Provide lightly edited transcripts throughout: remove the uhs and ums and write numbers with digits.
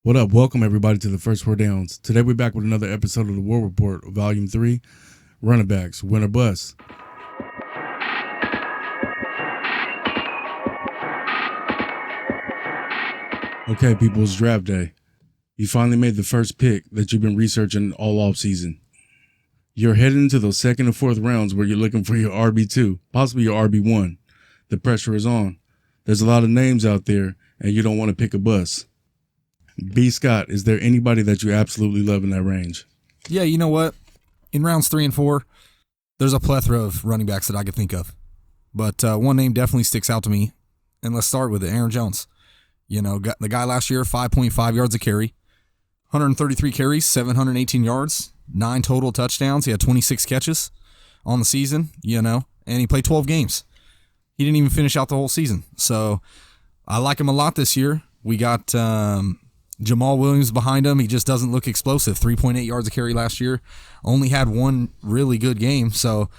What up? Welcome everybody to the First Four Downs. Today we're back with another episode of the War Report, Volume 3, Running Backs, Win or Bust. Okay, people, it's draft day. You finally made the first pick that you've been researching all offseason. You're heading into those second and fourth rounds where you're looking for your RB2, possibly your RB1. The pressure is on. There's a lot of names out there, and you don't want to pick a bust. B. Scott, is there anybody that you absolutely love in that range? Yeah, you know what? In rounds 3 and 4, there's a plethora of running backs that I could think of. But one name definitely sticks out to me, and let's start with it, Aaron Jones. You know, the guy last year, 5.5 yards a carry, 133 carries, 718 yards, 9 total touchdowns. He had 26 catches on the season, and he played 12 games. He didn't even finish out the whole season. So I like him a lot this year. We got Jamal Williams behind him. He just doesn't look explosive. 3.8 yards a carry last year. Only had one really good game. So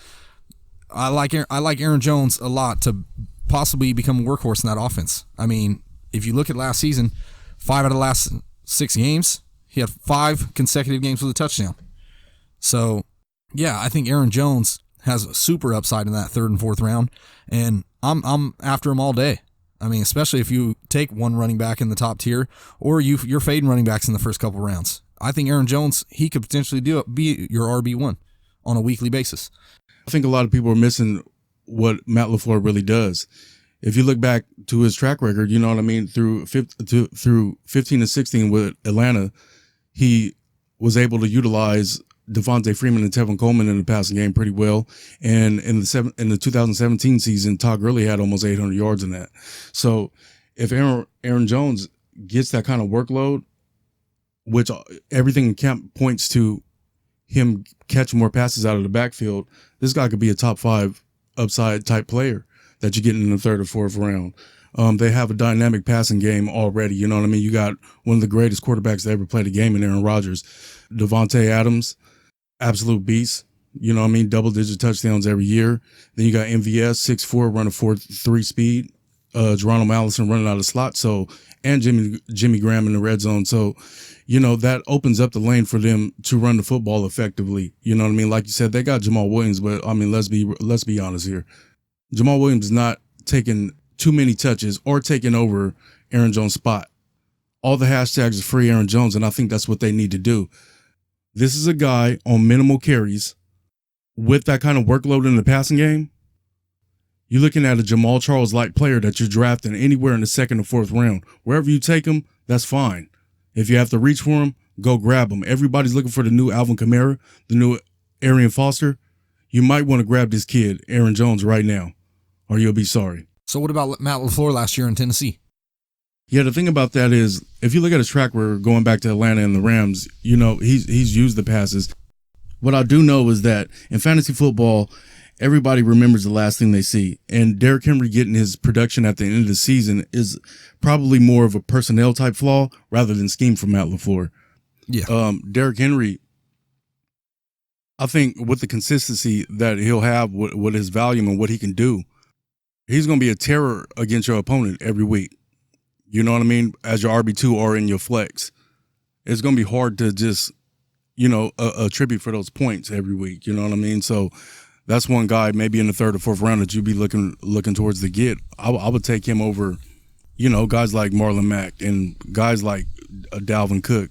I like Aaron Jones a lot to possibly become a workhorse in that offense. I mean, if you look at last season, 5 out of the last 6 games, he had 5 consecutive games with a touchdown. So, yeah, I think Aaron Jones has a super upside in that 3rd and 4th round, and I'm after him all day. I mean, especially if you take one running back in the top tier, or you're fading running backs in the first couple rounds. I think Aaron Jones, he could potentially be your RB1 on a weekly basis. I think a lot of people are missing what Matt LaFleur really does. If you look back to his track record, you know what I mean, through 15 and 16 with Atlanta, he was able to utilize Devontae Freeman and Tevin Coleman in the passing game pretty well. And in the 2017 season, Todd Gurley had almost 800 yards in that. So if Aaron Jones gets that kind of workload, which everything in camp points to him catching more passes out of the backfield, this guy could be a top 5 upside type player that you get in the 3rd or 4th round. They have a dynamic passing game already. You know what I mean? You got one of the greatest quarterbacks that ever played a game in Aaron Rodgers. Devontae Adams, absolute beast. You know what I mean? Double-digit touchdowns every year. Then you got MVS, 6'4", running 4.3 speed. Geronimo Allison running out of slot. So, and Jimmy Graham in the red zone. So, that opens up the lane for them to run the football effectively. You know what I mean? Like you said, they got Jamal Williams, but I mean, let's be honest here. Jamal Williams is not taking too many touches or taking over Aaron Jones' spot. All the hashtags are free Aaron Jones, and I think that's what they need to do. This is a guy on minimal carries with that kind of workload in the passing game. You're looking at a Jamal Charles-like player that you're drafting anywhere in the 2nd or 4th round. Wherever you take him, that's fine. If you have to reach for him, go grab him. Everybody's looking for the new Alvin Kamara, the new Arian Foster. You might want to grab this kid, Aaron Jones, right now, or you'll be sorry. So what about Matt LaFleur last year in Tennessee? Yeah, the thing about that is, if you look at his track record going back to Atlanta and the Rams, he's used the passes. What I do know is that in fantasy football, everybody remembers the last thing they see. And Derrick Henry getting his production at the end of the season is probably more of a personnel type flaw rather than scheme from Matt LaFleur. Yeah. Derrick Henry, I think with the consistency that he'll have with his volume and what he can do, he's going to be a terror against your opponent every week. You know what I mean? As your RB2 or in your flex. It's going to be hard to just, attribute for those points every week. You know what I mean? So that's one guy maybe in the 3rd or 4th round that you'd be looking towards the get. I would take him over, guys like Marlon Mack and guys like Dalvin Cook.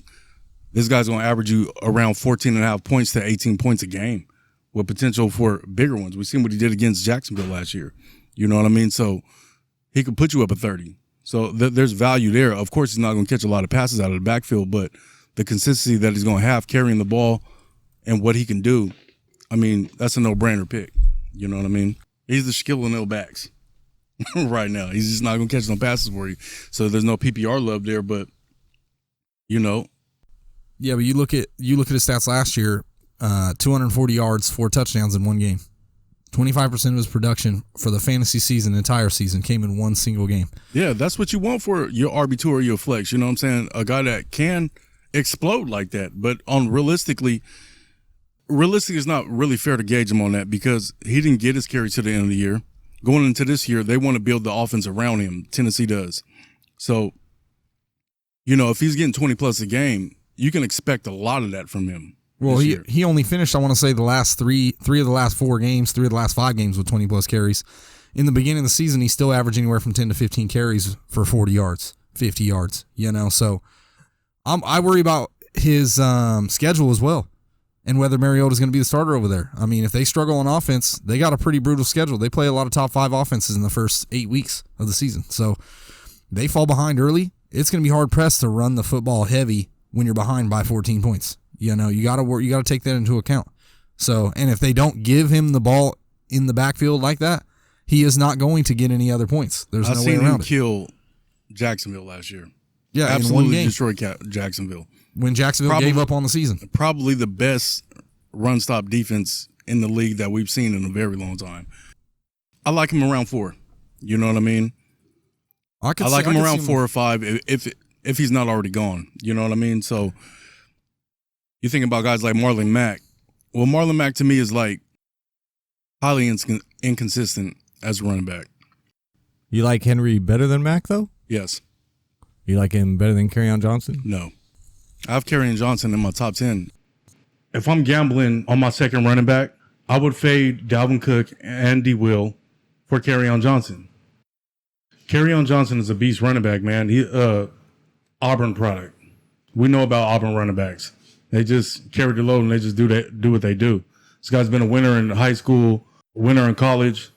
This guy's going to average you around 14.5 points to 18 points a game with potential for bigger ones. We've seen what he did against Jacksonville last year. You know what I mean? So he could put you up at 30. So there's value there. Of course, he's not going to catch a lot of passes out of the backfield, but the consistency that he's going to have carrying the ball and what he can do, I mean, that's a no-brainer pick. You know what I mean? He's the Shaquille O'Neal backs right now. He's just not going to catch no passes for you. So there's no PPR love there, but, Yeah, but you look at his stats last year, 240 yards, 4 touchdowns in one game. 25% of his production for the fantasy season, entire season, came in one single game. Yeah, that's what you want for your RB2 or your flex. You know what I'm saying? A guy that can explode like that. But realistic is not really fair to gauge him on that because he didn't get his carry to the end of the year. Going into this year, they want to build the offense around him. Tennessee does. So if he's getting 20 plus a game, you can expect a lot of that from him. Well, he only finished, I want to say, the last three of the last 4 games, 3 of the last 5 games with 20 plus carries. In the beginning of the season, he's still averaging anywhere from 10 to 15 carries for 40 yards, 50 yards. So I worry about his schedule as well, and whether Mariota's going to be the starter over there. I mean, if they struggle on offense, they got a pretty brutal schedule. They play a lot of top 5 offenses in the first 8 weeks of the season. So they fall behind early. It's going to be hard pressed to run the football heavy when you're behind by 14 points. You got to take that into account. So, and if they don't give him the ball in the backfield like that, he is not going to get any other points. There's no way around it. I seen him kill Jacksonville last year. Yeah, absolutely destroyed Jacksonville. When Jacksonville gave up on the season. Probably the best run stop defense in the league that we've seen in a very long time. I like him around 4. You know what I mean? I like him around 4 or 5 if he's not already gone. You know what I mean? So you think about guys like Marlon Mack. Well, Marlon Mack to me is like highly inconsistent as a running back. You like Henry better than Mack, though? Yes. You like him better than Kerryon Johnson? No. I have Kerryon Johnson in my top 10. If I'm gambling on my second running back, I would fade Dalvin Cook and D. Will for Kerryon Johnson. Kerryon Johnson is a beast running back, man. He Auburn product. We know about Auburn running backs. They just carry the load and they just do what they do. This guy's been a winner in high school, winner in college.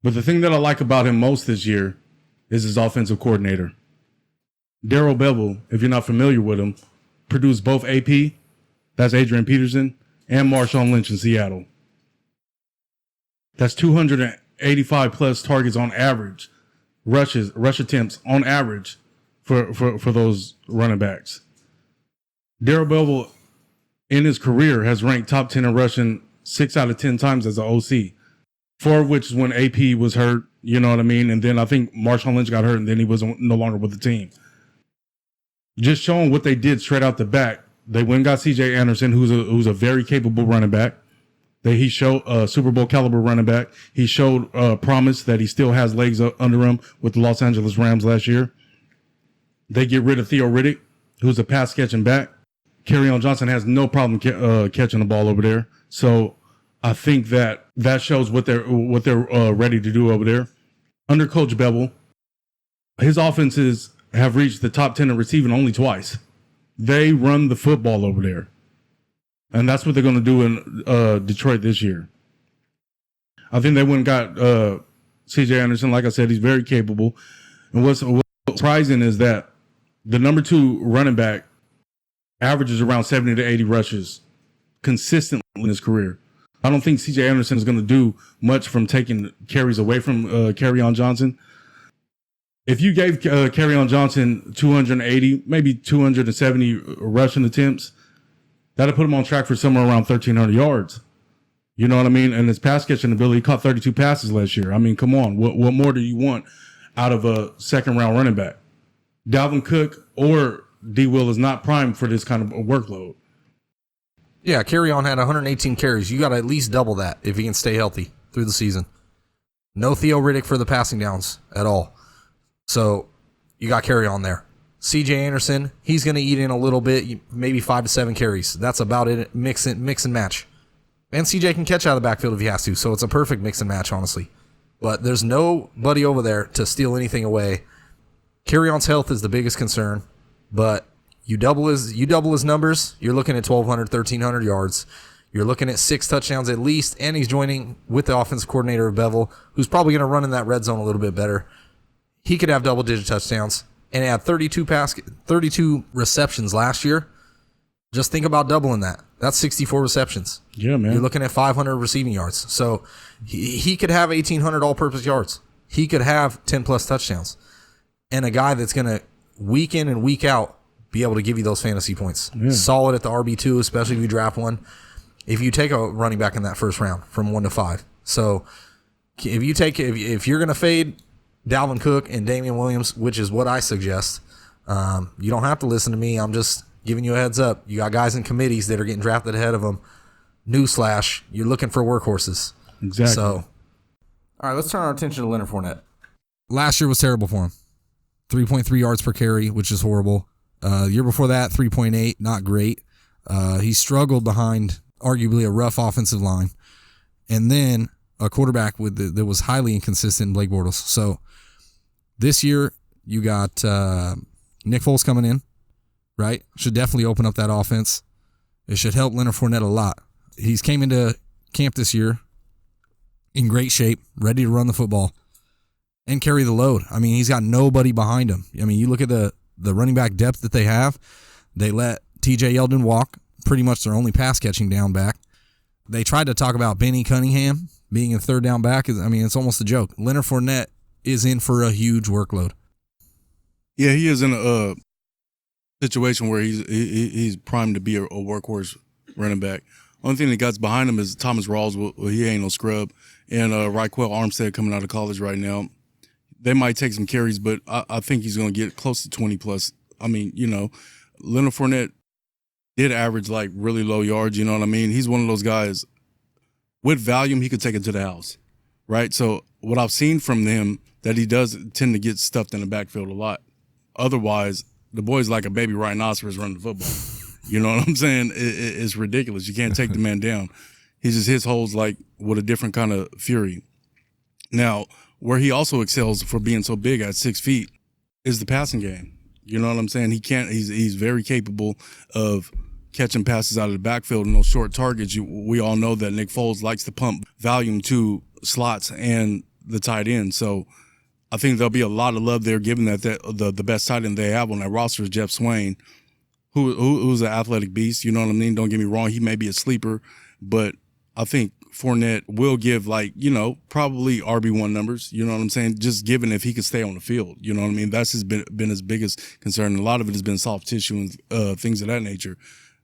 But the thing that I like about him most this year is his offensive coordinator. Darrell Bevel, if you're not familiar with him, produced both AP, that's Adrian Peterson, and Marshawn Lynch in Seattle. That's 285 plus targets on average, rush attempts on average for those running backs. Darrell Bevel in his career has ranked top 10 in rushing 6 out of 10 times as an OC, 4 of which is when AP was hurt, you know what I mean? And then I think Marshawn Lynch got hurt and then he was no longer with the team. Just showing what they did straight out the back. They went and got C.J. Anderson, who's a very capable running back. He showed a Super Bowl caliber running back. He showed promise that he still has legs under him with the Los Angeles Rams last year. They get rid of Theo Riddick, who's a pass catching back. Kerryon Johnson has no problem catching the ball over there. So I think that shows what they're ready to do over there. Under Coach Bevel, his offenses have reached the top 10 in receiving only twice. They run the football over there. And that's what they're going to do in Detroit this year. I think they went and got C.J. Anderson. Like I said, he's very capable. And what's surprising is that the number 2 running back averages around 70 to 80 rushes consistently in his career. I don't think C.J. Anderson is going to do much from taking carries away from Kerryon Johnson. If you gave Kerryon Johnson 280, maybe 270 rushing attempts, that'll put him on track for somewhere around 1,300 yards. You know what I mean? And his pass catching ability, he caught 32 passes last year. I mean, come on. What more do you want out of a second-round running back? Dalvin Cook or D. Will is not primed for this kind of workload. Yeah, Kerryon had 118 carries. You got to at least double that if he can stay healthy through the season. No Theo Riddick for the passing downs at all. So you got Kerryon there. C.J. Anderson, he's going to eat in a little bit, maybe 5 to 7 carries. That's about it. Mix and match. And C.J. can catch out of the backfield if he has to, so it's a perfect mix and match, honestly. But there's nobody over there to steal anything away. Kerryon's health is the biggest concern, but you double his numbers, you're looking at 1,200, 1,300 yards. You're looking at 6 touchdowns at least, and he's joining with the offensive coordinator of Bevel, who's probably going to run in that red zone a little bit better. He could have double-digit touchdowns and had 32 receptions last year. Just think about doubling that. That's 64 receptions. Yeah, man. You're looking at 500 receiving yards. So he could have 1,800 all-purpose yards. He could have 10-plus touchdowns. And a guy that's going to, week in and week out, be able to give you those fantasy points. Yeah. Solid at the RB2, especially if you draft one. If you take a running back in that first round from 1 to 5. So if you're going to fade Dalvin Cook and Damian Williams, which is what I suggest, you don't have to listen to me. I'm just giving you a heads up. You got guys in committees that are getting drafted ahead of them. Newsflash, you're looking for workhorses. Exactly. So, all right, let's turn our attention to Leonard Fournette. Last year was terrible for him. 3.3 yards per carry, which is horrible. Year before that, 3.8, not great. He struggled behind arguably a rough offensive line. And then a quarterback that was highly inconsistent in Blake Bortles. So this year, you got Nick Foles coming in, right? Should definitely open up that offense. It should help Leonard Fournette a lot. He's came into camp this year in great shape, ready to run the football and carry the load. I mean, he's got nobody behind him. I mean, you look at the running back depth that they have. They let TJ Yeldon walk, pretty much their only pass-catching down back. They tried to talk about Benny Cunningham being a third down back. I mean, it's almost a joke. Leonard Fournette is in for a huge workload. Yeah, he is in a situation where he's primed to be a workhorse running back. Only thing that got behind him is Thomas Rawls. Well, he ain't no scrub. And Raquel Armstead coming out of college right now. They might take some carries, but I think he's going to get close to 20 plus. I mean, Leonard Fournette did average like really low yards. You know what I mean? He's one of those guys with volume. He could take it to the house, right? So what I've seen from him that he does tend to get stuffed in the backfield a lot. Otherwise, the boy's like a baby rhinoceros running the football. You know what I'm saying? It's ridiculous. You can't take the man down. He just hits holes like with a different kind of fury. Now, where he also excels for being so big at 6 feet is the passing game. You know what I'm saying? He's very capable of catching passes out of the backfield and those short targets. We all know that Nick Foles likes to pump volume to slots and the tight end. So I think there'll be a lot of love there, given that the best tight end they have on that roster is Jeff Swain, who's an athletic beast. You know what I mean? Don't get me wrong. He may be a sleeper, but I think Fournette will give probably RB1 numbers. You know what I'm saying? Just given if he could stay on the field. You know what I mean? That's been his biggest concern. A lot of it has been soft tissue and things of that nature.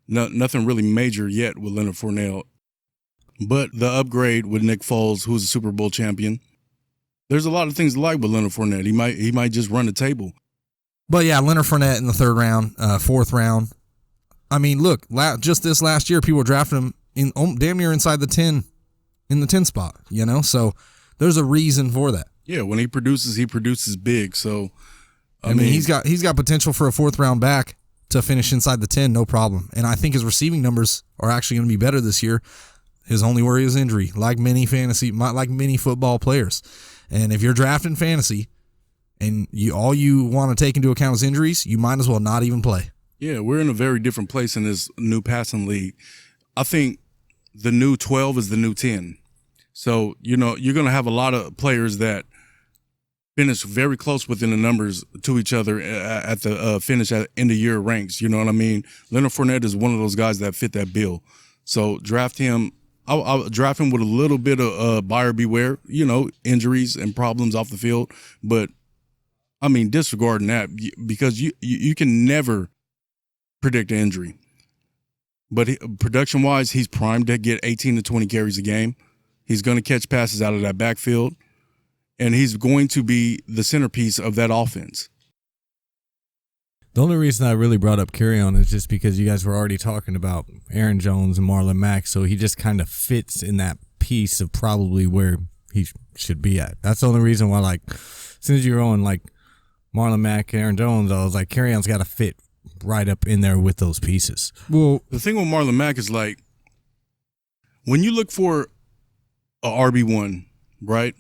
Nothing really major yet with Leonard Fournette. But the upgrade with Nick Foles, who's a Super Bowl champion, there's a lot of things to like with Leonard Fournette. He might just run the table. But yeah, Leonard Fournette in the third round, fourth round. I mean, look, just this last year, people were drafting him in damn near inside the 10, in the 10 spot. So there's a reason for that. Yeah, when he produces big. So I mean, he's got potential for a fourth round back to finish inside the 10, no problem. And I think his receiving numbers are actually going to be better this year. His only worry is injury, like many football players. And if you're drafting fantasy and all you want to take into account is injuries, you might as well not even play. Yeah, we're in a very different place in this new passing league. I think the new 12 is the new 10. So, you're going to have a lot of players that finish very close within the numbers to each other at the finish at end of year ranks. You know what I mean? Leonard Fournette is one of those guys that fit that bill. So draft him. I'll draft him with a little bit of buyer beware, injuries and problems off the field. But, I mean, disregarding that because you can never predict an injury. But production-wise, he's primed to get 18 to 20 carries a game. He's going to catch passes out of that backfield. And he's going to be the centerpiece of that offense. The only reason I really brought up Kerryon is just because you guys were already talking about Aaron Jones and Marlon Mack, so he just kind of fits in that piece of probably where he should be at. That's the only reason why, as soon as you were on, Marlon Mack and Aaron Jones, I was like, Kerryon's got to fit right up in there with those pieces. Well, the thing with Marlon Mack is, when you look for a RB1, right,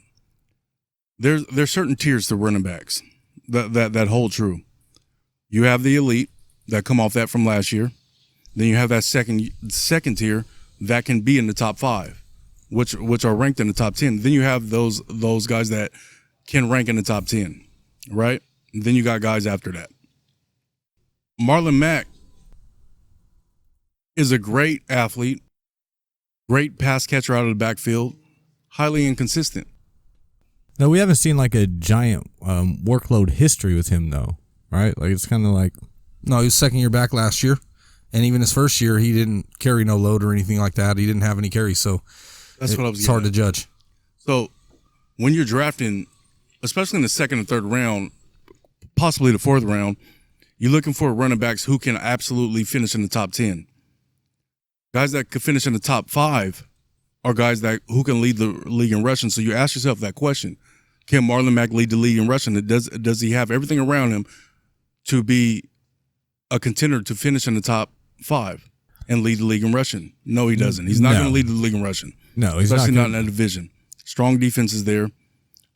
there's certain tiers to running backs that hold true. You have the elite that come off that from last year. Then you have that second tier that can be in the top 5, which are ranked in the top 10. Then you have those guys that can rank in the top 10, right? And then you got guys after that. Marlon Mack is a great athlete, great pass catcher out of the backfield, highly inconsistent. No, we haven't seen a giant workload history with him though, right? It's kind of no, he was second year back last year, and even his first year he didn't carry no load or anything like that. He didn't have any carries, so that's what I was. It's hard to judge. So when you're drafting, especially in the second and third round, possibly the fourth round, you're looking for running backs who can absolutely finish in the top 10. Guys that could finish in the top 5 are guys who can lead the league in rushing. So you ask yourself that question. Can Marlon Mack lead the league in rushing? Does he have everything around him to be a contender to finish in the top 5 and lead the league in rushing. No, he doesn't. He's not going to lead the league in rushing. No, he's especially not not in that division. Strong defense is there.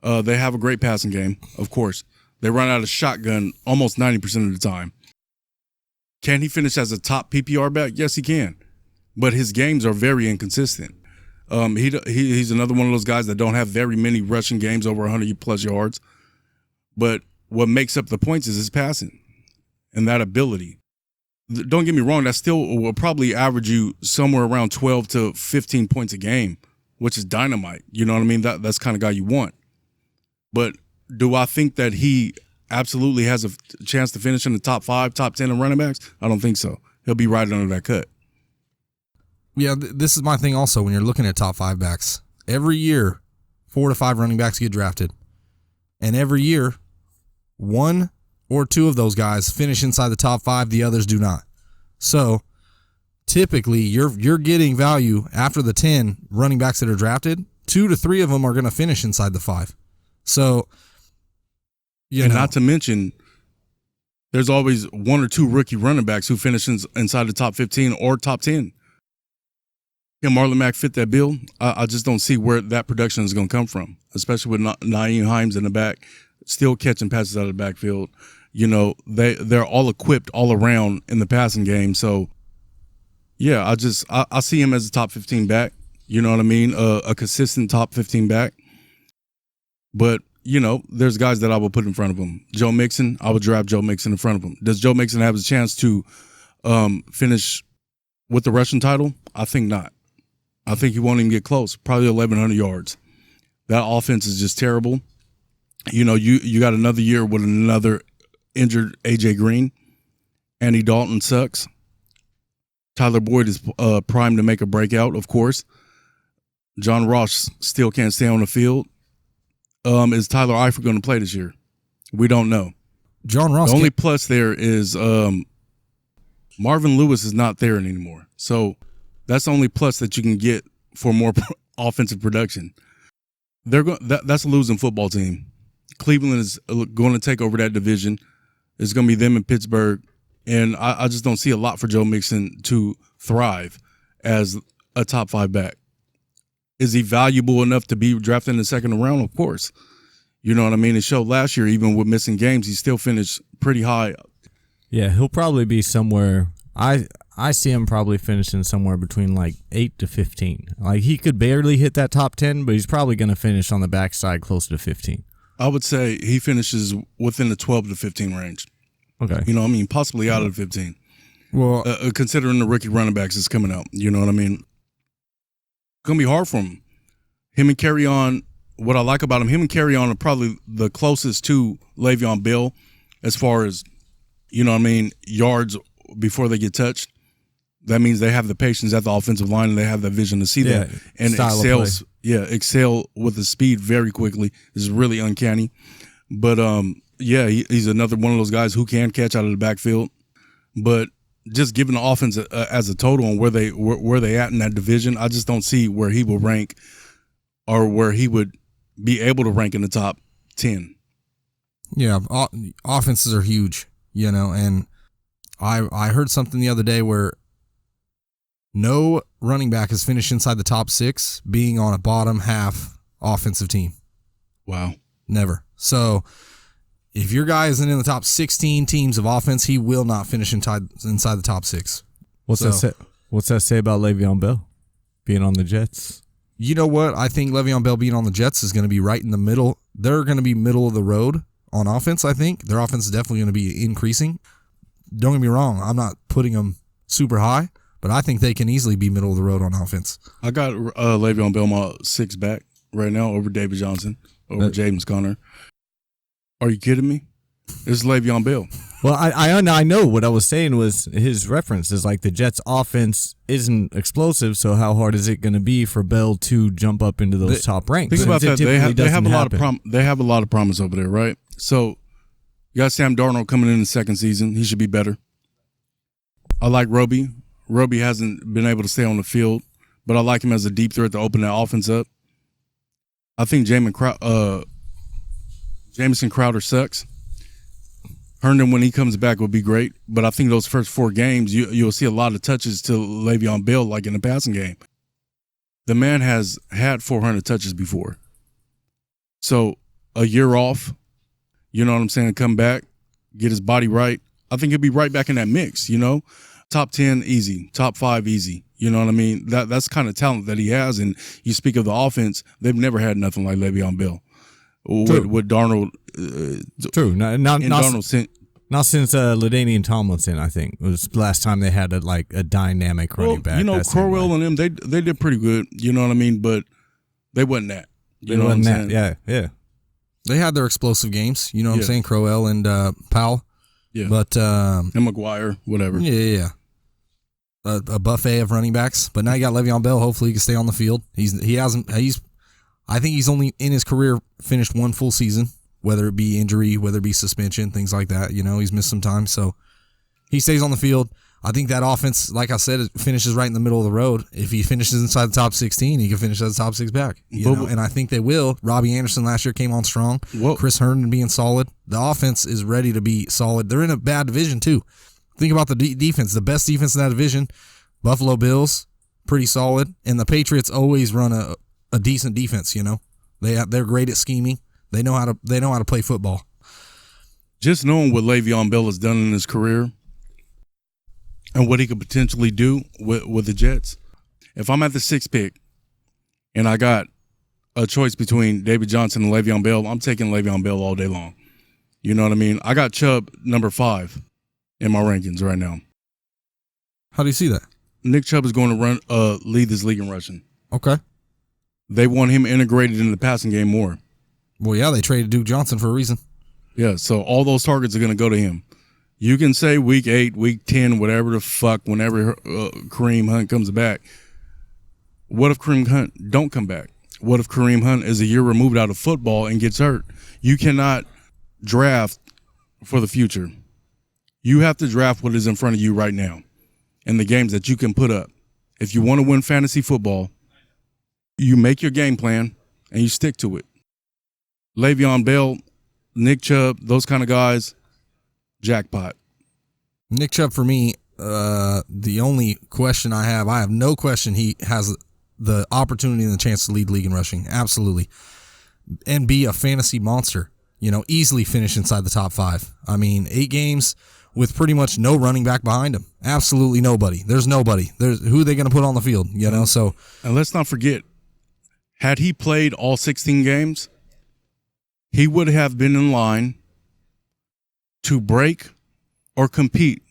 They have a great passing game, of course. They run out of shotgun almost 90% of the time. Can he finish as a top PPR back? Yes, he can. But his games are very inconsistent. He's another one of those guys that don't have very many rushing games over 100-plus yards. But what makes up the points is his passing and that ability. Don't get me wrong, that still will probably average you somewhere around 12 to 15 points a game, which is dynamite. You know what I mean? That's the kind of guy you want. But do I think that he absolutely has a chance to finish in the top 5, top 10 in running backs? I don't think so. He'll be right under that cut. Yeah, this is my thing also when you're looking at top 5 backs. Every year, 4 to 5 running backs get drafted. And every year, 1 or 2 of those guys finish inside the top 5, the others do not. So, typically, you're getting value after the 10 running backs that are drafted. 2 to 3 of them are going to finish inside the 5. So, not to mention, there's always 1 or 2 rookie running backs who finish inside the top 15 or top 10. Can Marlon Mack fit that bill? I just don't see where that production is going to come from, especially with Nyheim Hines in the back, still catching passes out of the backfield. You know, they're all equipped all around in the passing game. So, yeah, I see him as a top 15 back. You know what I mean? A consistent top 15 back. But, you know, there's guys that I will put in front of him. Joe Mixon, I would draft Joe Mixon in front of him. Does Joe Mixon have a chance to finish with the rushing title? I think not. I think he won't even get close. Probably 1,100 yards. That offense is just terrible. You know, you got another year with another injured A.J. Green. Andy Dalton sucks. Tyler Boyd is primed to make a breakout, of course. John Ross still can't stay on the field. Is Tyler Eifert going to play this year? We don't know. John Ross. The only plus there is Marvin Lewis is not there anymore. So that's the only plus that you can get for more offensive production. That's a losing football team. Cleveland is going to take over that division. It's going to be them in Pittsburgh. And I just don't see a lot for Joe Mixon to thrive as a top 5 back. Is he valuable enough to be drafted in the second round? Of course. You know what I mean? It showed last year, even with missing games, he still finished pretty high. Yeah, he'll probably be somewhere. I see him probably finishing somewhere between like 8 to 15. Like he could barely hit that top 10, but he's probably going to finish on the backside closer to 15. I would say he finishes within the 12 to 15 range. Okay. You know what I mean? Possibly out of the 15. Well, considering the rookie running backs is coming out. You know what I mean? Going to be hard for him. Him and Kerryon, what I like about him and Kerryon are probably the closest to Le'Veon Bell as far as, you know what I mean, yards before they get touched. That means they have the patience at the offensive line and they have the vision to see that and excel with the speed very quickly. It's really uncanny. But he's another one of those guys who can catch out of the backfield. But just given the offense as a total and where they at in that division, I just don't see where he will rank or where he would be able to rank in the top 10. Yeah, offenses are huge, you know, and I heard something the other day where no running back has finished inside the top 6 being on a bottom half offensive team. Wow. Never. So if your guy isn't in the top 16 teams of offense, he will not finish inside the top 6. What's that say about Le'Veon Bell being on the Jets? You know what? I think Le'Veon Bell being on the Jets is going to be right in the middle. They're going to be middle of the road on offense, I think. Their offense is definitely going to be increasing. Don't get me wrong. I'm not putting them super high, but I think they can easily be middle of the road on offense. I got Le'Veon Bell my 6 back right now over David Johnson, over James Conner. Are you kidding me? It's Le'Veon Bell. Well, I know what I was saying was his reference is like the Jets' offense isn't explosive, so how hard is it going to be for Bell to jump up into those top ranks? Think about that. They have a lot of promise over there, right? So you got Sam Darnold coming in the second season. He should be better. I like Roby. Roby hasn't been able to stay on the field, but I like him as a deep threat to open that offense up. I think Jamison Crowder sucks. Herndon, when he comes back, will be great. But I think those first 4 games, you'll see a lot of touches to Le'Veon Bell, like in the passing game. The man has had 400 touches before. So a year off, you know what I'm saying, come back, get his body right. I think he'll be right back in that mix, you know. Top 10, easy. Top 5, easy. You know what I mean? That's kind of talent that he has. And you speak of the offense, they've never had nothing like Le'Veon Bell. With Darnold. True. Not since LaDainian Tomlinson, I think. It was the last time they had a dynamic running back. You know, Corwell and them, they did pretty good. You know what I mean? But they wasn't that. You know what I'm saying? Yeah. They had their explosive games. You know what I'm saying? Crowell and Powell. Yeah. But and McGuire, whatever. Yeah. A buffet of running backs. But now you got Le'Veon Bell. Hopefully he can stay on the field. I think he's only in his career finished 1 full season, whether it be injury, whether it be suspension, things like that. You know, he's missed some time. So he stays on the field. I think that offense, like I said, it finishes right in the middle of the road. If he finishes inside the top 16, he can finish as the top 6 back. You know? And I think they will. Robbie Anderson last year came on strong. Chris Herndon being solid. The offense is ready to be solid. They're in a bad division, too. Think about the defense. The best defense in that division, Buffalo Bills, pretty solid. And the Patriots always run a decent defense, you know. They're great at scheming. They know how to play football. Just knowing what Le'Veon Bell has done in his career and what he could potentially do with the Jets. If I'm at the 6th pick and I got a choice between David Johnson and Le'Veon Bell, I'm taking Le'Veon Bell all day long. You know what I mean? I got Chubb number 5 in my rankings right now. How do you see that? Nick Chubb is going to lead this league in rushing. Okay. They want him integrated in the passing game more. Well, yeah, they traded Duke Johnson for a reason. Yeah, so all those targets are going to go to him. You can say week 8, week 10, whatever the fuck, whenever Kareem Hunt comes back. What if Kareem Hunt don't come back? What if Kareem Hunt is a year removed out of football and gets hurt? You cannot draft for the future. You have to draft what is in front of you right now and the games that you can put up. If you want to win fantasy football, you make your game plan and you stick to it. Le'Veon Bell, Nick Chubb, those kind of guys, jackpot. Nick Chubb, for me, the only question I have no question he has the opportunity and the chance to lead league in rushing. Absolutely. And be a fantasy monster. You know, easily finish inside the top 5. I mean, 8 games with pretty much no running back behind him. Absolutely nobody. There's nobody. Who are they going to put on the field, you know? So, and let's not forget, had he played all 16 games, he would have been in line to break or compete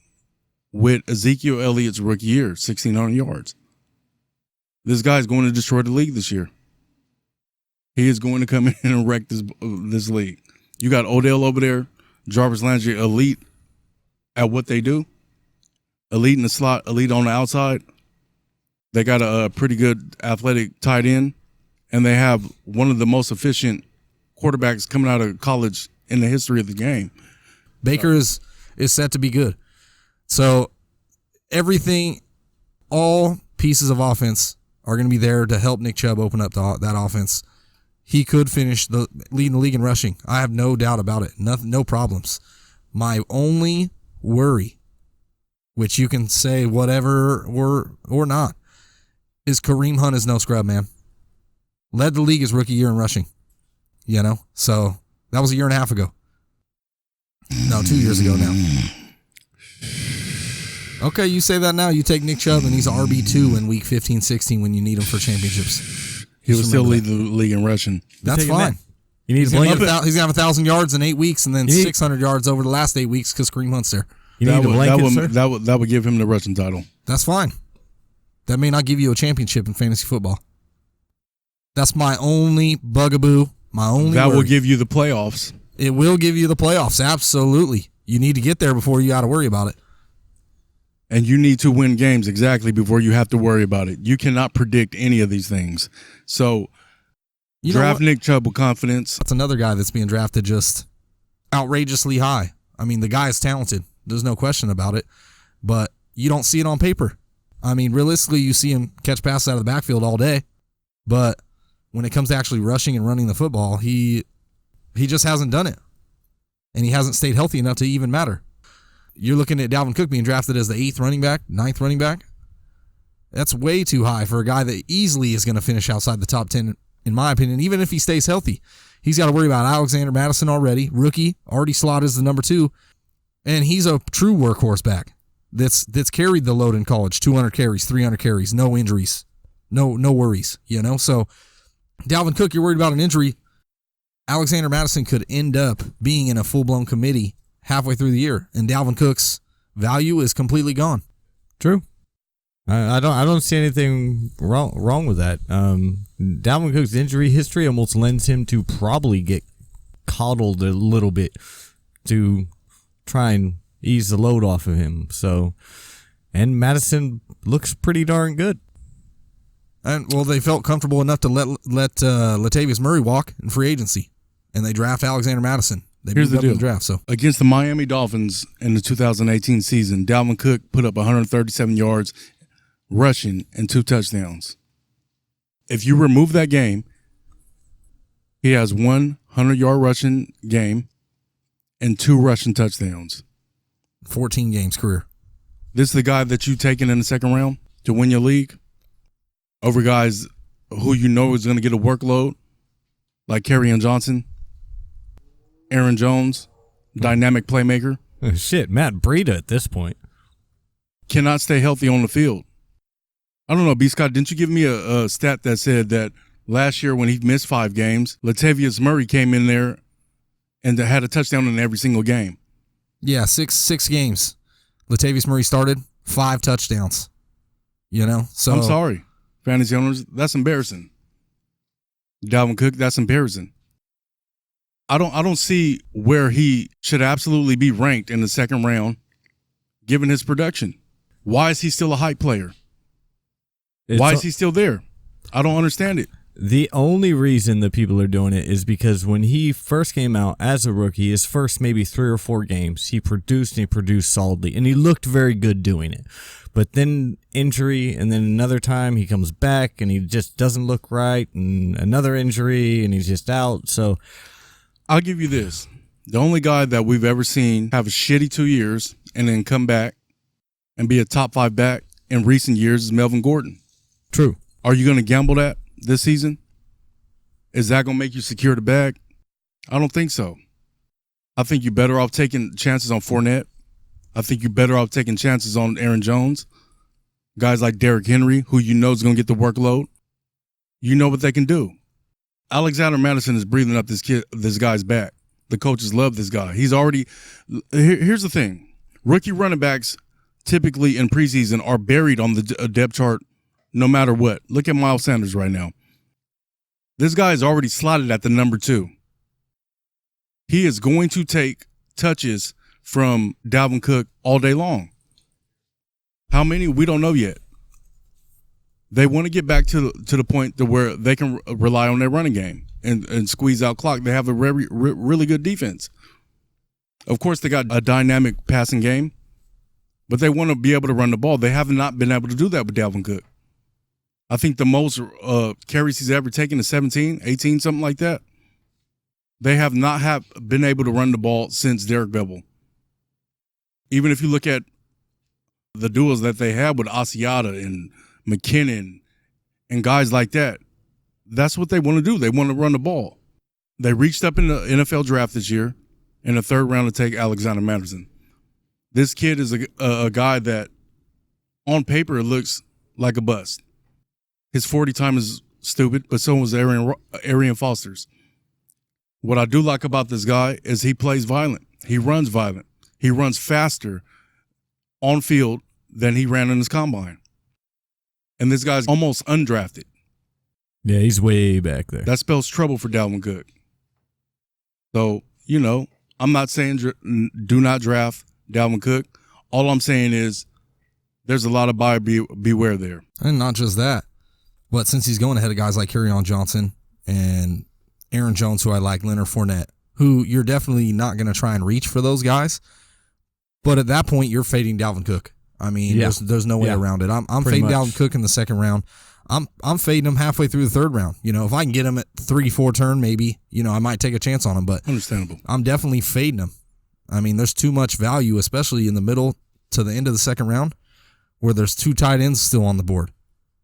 with Ezekiel Elliott's rookie year, 1,600 yards. This guy's going to destroy the league this year. He is going to come in and wreck this league. You got Odell over there, Jarvis Landry, elite at what they do. Elite in the slot, elite on the outside. They got a pretty good athletic tight end, and they have one of the most efficient quarterbacks coming out of college in the history of the game. Baker is set to be good. So everything, all pieces of offense are going to be there to help Nick Chubb open up that offense. He could finish leading the league in rushing. I have no doubt about it. No problems. My only worry, which you can say whatever or not, is Kareem Hunt is no scrub, man. Led the league his rookie year in rushing. You know? So that was a year and a half ago. No, 2 years ago now. Okay, you say that now. You take Nick Chubb, and he's RB2 in week 15, 16 when you need him for championships. He will still lead the league in rushing. That's fine. You need he's going to have 1,000 yards in 8 weeks and then 600 yards over the last 8 weeks because Kareem Hunt's there. That would give him the rushing title. That's fine. That may not give you a championship in fantasy football. That's my only bugaboo, my only That worry. will give you the playoffs. It will give you the playoffs, absolutely. You need to get there before you got to worry about it. And you need to win games exactly before you have to worry about it. You cannot predict any of these things. So draft Nick Chubb with confidence. That's another guy that's being drafted just outrageously high. I mean, the guy is talented. There's no question about it. But you don't see it on paper. I mean, realistically, you see him catch passes out of the backfield all day. But when it comes to actually rushing and running the football, he just hasn't done it. and he hasn't stayed healthy enough to even matter. You're looking at Dalvin Cook being drafted as the 8th running back, 9th running back. That's way too high for a guy that easily is going to finish outside the top 10, in my opinion, even if he stays healthy. He's got to worry about Alexander Mattison already, rookie, already slotted as the number 2, and he's a true workhorse back that's carried the load in college, 200 carries, 300 carries, no injuries, no worries, So Dalvin Cook, you're worried about an injury. Alexander Mattison could end up being in a full-blown committee halfway through the year, and Dalvin Cook's value is completely gone. True. I don't see anything wrong with that. Dalvin Cook's injury history almost lends him to probably get coddled a little bit to try and ease the load off of him. So, and Madison looks pretty darn good. And well, they felt comfortable enough to let Latavius Murray walk in free agency, and they draft Alexander Mattison. Here's the deal. In the draft. So against the Miami Dolphins in the 2018 season, Dalvin Cook put up 137 yards rushing and 2 touchdowns. If you remove that game, he has 100-yard rushing game and 2 rushing touchdowns. 14 games career. This is the guy that you taken in the second round to win your league over guys who you know is going to get a workload like Kerryon Johnson, Aaron Jones, dynamic playmaker. Shit, Matt Breida at this point. Cannot stay healthy on the field. I don't know, B. Scott, didn't you give me a stat that said that last year when he missed 5 games, Latavius Murray came in there and had a touchdown in every single game? Yeah, six games. Latavius Murray started, 5 touchdowns. So I'm sorry, fantasy owners, that's embarrassing. Dalvin Cook, that's embarrassing. I don't see where he should absolutely be ranked in the second round, given his production. Why is he still a hype player? Why is he still there? I don't understand it. The only reason that people are doing it is because when he first came out as a rookie, his first maybe 3 or 4 games, he produced solidly, and he looked very good doing it. But then injury, and then another time he comes back and he just doesn't look right, and another injury, and he's just out. So I'll give you this. The only guy that we've ever seen have a shitty 2 years and then come back and be a top 5 back in recent years is Melvin Gordon. True. Are you going to gamble that this season? Is that going to make you secure the bag? I don't think so. I think you're better off taking chances on Fournette. I think you're better off taking chances on Aaron Jones. Guys like Derrick Henry, who you know is going to get the workload. You know what they can do. Alexander Mattison is breathing up this guy's back. The coaches love this guy. He's already – here's the thing. Rookie running backs typically in preseason are buried on the depth chart no matter what. Look at Miles Sanders right now. This guy is already slotted at the number 2. He is going to take touches from Dalvin Cook all day long. How many? We don't know yet. They want to get back to the point to where they can rely on their running game and squeeze out clock. They have a really good defense. Of course, they got a dynamic passing game, but they want to be able to run the ball. They have not been able to do that with Dalvin Cook. I think the most carries he's ever taken is 17, 18, something like that. They have not been able to run the ball since Derek Bevel. Even if you look at the duels that they had with Asiata and McKinnon and guys like that, that's what they want to do. They want to run the ball. They reached up in the NFL draft this year in the 3rd round to take Alexander Mattison. This kid is a guy that on paper looks like a bust. His 40 time is stupid, but so was Arian Foster's. What I do like about this guy is he plays violent. He runs violent. He runs faster on field than he ran in his combine. And this guy's almost undrafted. Yeah, he's way back there. That spells trouble for Dalvin Cook. So, I'm not saying do not draft Dalvin Cook. All I'm saying is there's a lot of buyer beware there. And not just that, but since he's going ahead of guys like Kerryon Johnson and Aaron Jones, who I like, Leonard Fournette, who you're definitely not going to try and reach for those guys. But at that point, you're fading Dalvin Cook. I mean, there's no way around it. I'm fading Dalvin Cook in the 2nd round. I'm fading him halfway through the 3rd round. If I can get him at 3-4 turn, maybe, I might take a chance on him. But understandable. I'm definitely fading him. I mean, there's too much value, especially in the middle to the end of the second round, where there's 2 tight ends still on the board.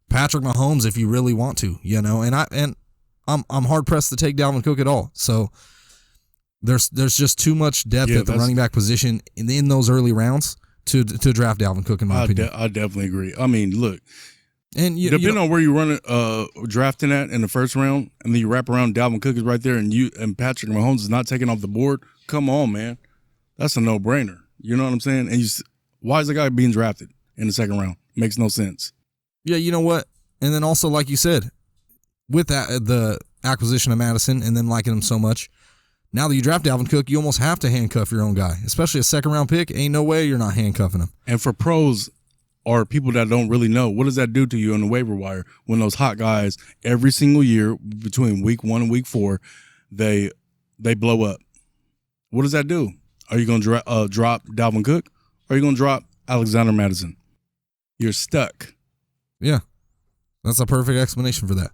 Patrick Mahomes, if you really want to, and I'm hard pressed to take Dalvin Cook at all. So there's just too much depth at the running back position in those early rounds to draft Dalvin Cook, in my opinion. I definitely agree. I mean, look, and depending on where you run drafting at in the first round, and then you wrap around Dalvin Cook is right there, and Patrick Mahomes is not taken off the board. Come on, man, that's a no brainer. You know what I'm saying? And why is the guy being drafted in the second round? Makes no sense. Yeah, you know what? And then also, like you said, with that the acquisition of Madison and then liking him so much, now that you draft Dalvin Cook, you almost have to handcuff your own guy, especially a second-round pick. Ain't no way you're not handcuffing him. And for pros or people that don't really know, what does that do to you on the waiver wire when those hot guys every single year between week 1 and week 4, they blow up? What does that do? Are you going to drop Dalvin Cook, or are you going to drop Alexander Madison? You're stuck. Yeah, that's a perfect explanation for that.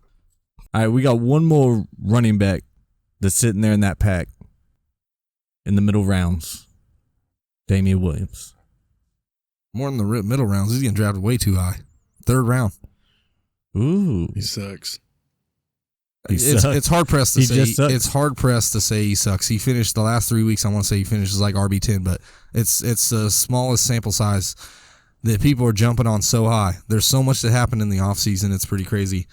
All right, we got one more running back that's sitting there in that pack in the middle rounds. Damian Williams. More in the middle rounds. He's getting drafted way too high. 3rd round. Ooh, he sucks. It's hard pressed to say. It's hard pressed to say he sucks. He finished the last 3 weeks. I want to say he finishes like RB10, but it's the smallest sample size that people are jumping on so high. There's so much that happened in the offseason. It's pretty crazy,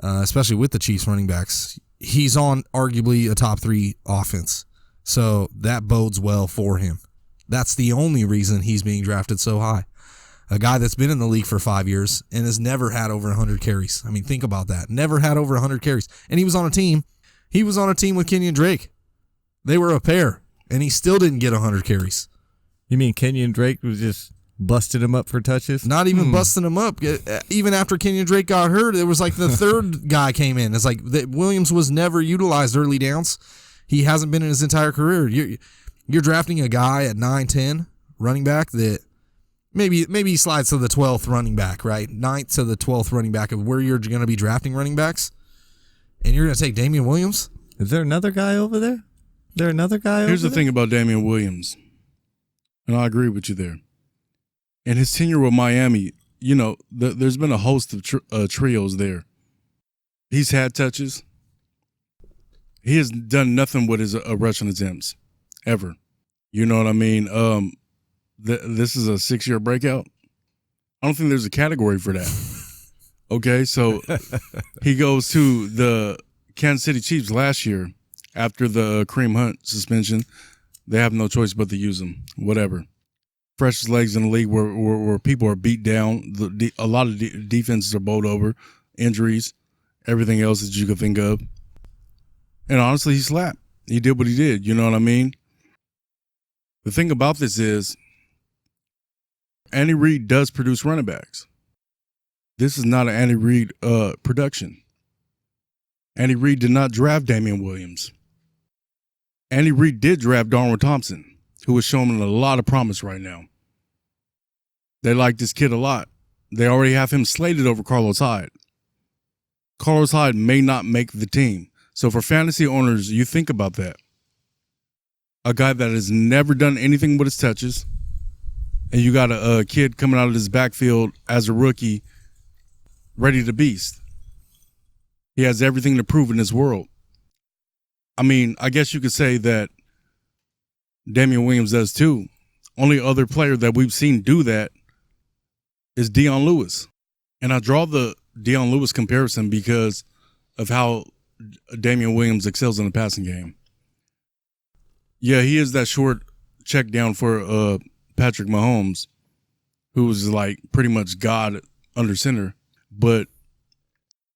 especially with the Chiefs running backs. He's on arguably a top 3 offense, so that bodes well for him. That's the only reason he's being drafted so high. A guy that's been in the league for 5 years and has never had over 100 carries. I mean, think about that. Never had over 100 carries. And he was on a team. He was on a team with Kenyon Drake. They were a pair, and he still didn't get 100 carries. You mean Kenyon Drake was just busted him up for touches? Not even busting him up. Even after Kenyon Drake got hurt, it was like the third guy came in. It's like Williams was never utilized early downs. He hasn't been in his entire career. You're drafting a guy at 9-10 running back that maybe he slides to the 12th running back, right? 9th to the 12th running back of where you're going to be drafting running backs, and you're going to take Damian Williams? Is there another guy over there? Here's the thing about Damian Williams, and I agree with you there. In his tenure with Miami, there's been a host of trios there. He's had touches. He has done nothing with his rushing attempts, ever. You know what I mean? This is a 6-year breakout. I don't think there's a category for that. Okay, so he goes to the Kansas City Chiefs last year after the Kareem Hunt suspension. They have no choice but to use him. Whatever. Freshest legs in the league where people are beat down. A lot of defenses are bowled over. Injuries. Everything else that you could think of. And honestly, he slapped. He did what he did. You know what I mean? The thing about this is Andy Reid does produce running backs. This is not an Andy Reid production. Andy Reid did not draft Damian Williams. Andy Reid did draft Darwin Thompson, who is showing a lot of promise right now. They like this kid a lot. They already have him slated over Carlos Hyde. Carlos Hyde may not make the team. So for fantasy owners, you think about that. A guy that has never done anything with his touches, and you got a kid coming out of this backfield as a rookie, ready to beast. He has everything to prove in this world. I mean, I guess you could say that Damian Williams does too. Only other player that we've seen do that is Dion Lewis. And I draw the Dion Lewis comparison because of how Damian Williams excels in the passing game. Yeah, he is that short check down for Patrick Mahomes, who was like pretty much God under center. But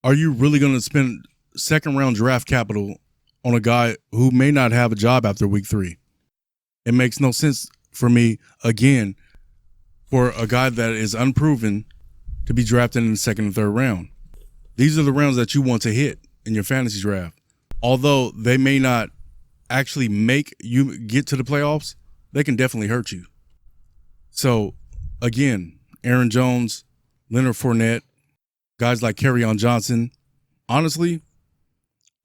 are you really going to spend second-round draft capital on a guy who may not have a job after week 3? It makes no sense for me, again, for a guy that is unproven to be drafted in the second and third round. These are the rounds that you want to hit in your fantasy draft. Although they may not actually make you get to the playoffs, they can definitely hurt you. So, again, Aaron Jones, Leonard Fournette, guys like Kerryon Johnson. Honestly,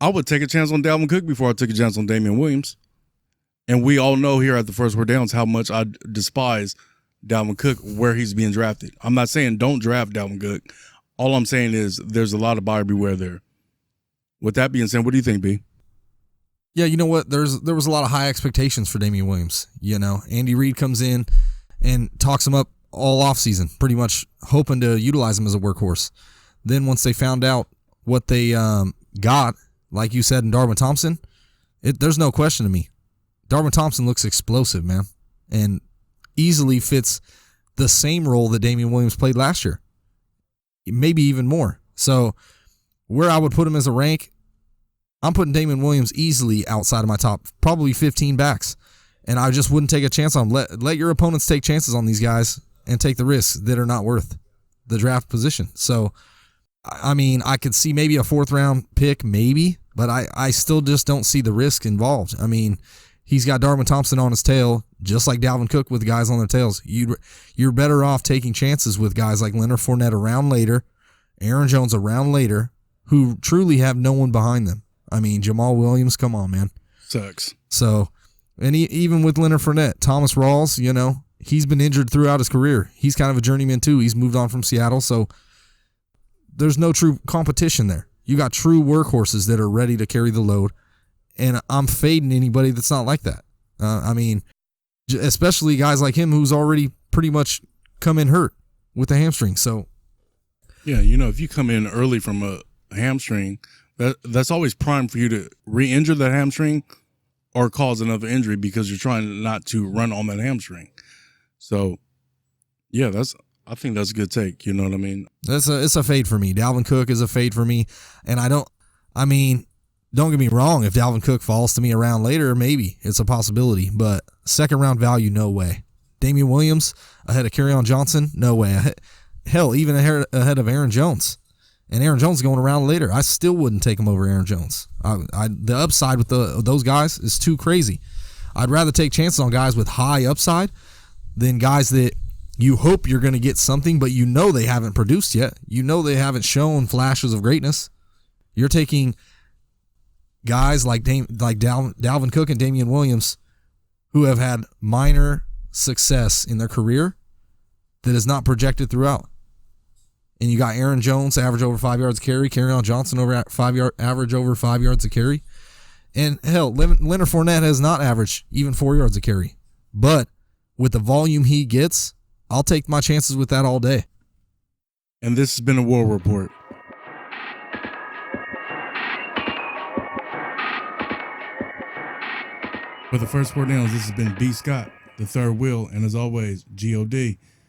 I would take a chance on Dalvin Cook before I took a chance on Damian Williams. And we all know here at the First Word Downs how much I despise Dalvin Cook, where he's being drafted. I'm not saying don't draft Dalvin Cook. All I'm saying is there's a lot of buyer beware there. With that being said, what do you think, B? Yeah, you know what? There was a lot of high expectations for Damian Williams. You know, Andy Reid comes in and talks him up all offseason, pretty much hoping to utilize him as a workhorse. Then once they found out what they got, like you said, in Darwin Thompson, there's no question to me. Darwin Thompson looks explosive, man, and easily fits the same role that Damian Williams played last year, maybe even more. So where I would put him as a rank, I'm putting Damian Williams easily outside of my top, probably 15 backs, and I just wouldn't take a chance on him. Let your opponents take chances on these guys and take the risks that are not worth the draft position. So, I mean, I could see maybe a 4th round pick, maybe, but I still just don't see the risk involved. I mean, he's got Darwin Thompson on his tail, just like Dalvin Cook with guys on their tails. You're better off taking chances with guys like Leonard Fournette around later, Aaron Jones around later, who truly have no one behind them. I mean, Jamal Williams, come on, man. Sucks. So, and even with Leonard Fournette, Thomas Rawls, you know, he's been injured throughout his career. He's kind of a journeyman too. He's moved on from Seattle, so there's no true competition there. You got true workhorses that are ready to carry the load, and I'm fading anybody that's not like that. I mean, especially guys like him who's already pretty much come in hurt with the hamstring. So, yeah, you know, if you come in early from a hamstring, that's always prime for you to re-injure that hamstring or cause another injury because you're trying not to run on that hamstring. So, yeah, I think that's a good take. You know what I mean? It's a fade for me. Dalvin Cook is a fade for me, and don't get me wrong. If Dalvin Cook falls to me around later, maybe it's a possibility. But 2nd round value, no way. Damian Williams ahead of Kerryon Johnson, no way. Hell, even ahead of Aaron Jones. And Aaron Jones going around later. I still wouldn't take him over Aaron Jones. The upside with those guys is too crazy. I'd rather take chances on guys with high upside than guys that you hope you're going to get something, but you know they haven't produced yet. You know they haven't shown flashes of greatness. You're taking guys like Dalvin Cook and Damian Williams who have had minor success in their career that is not projected throughout. And you got Aaron Jones, average over 5 yards a carry. Kerryon Johnson, average over 5 yards a carry. And hell, Leonard Fournette has not averaged even 4 yards a carry. But with the volume he gets, I'll take my chances with that all day. And this has been a War Report. For the First Word Downs, this has been B. Scott, the third wheel, and as always, G.O.D.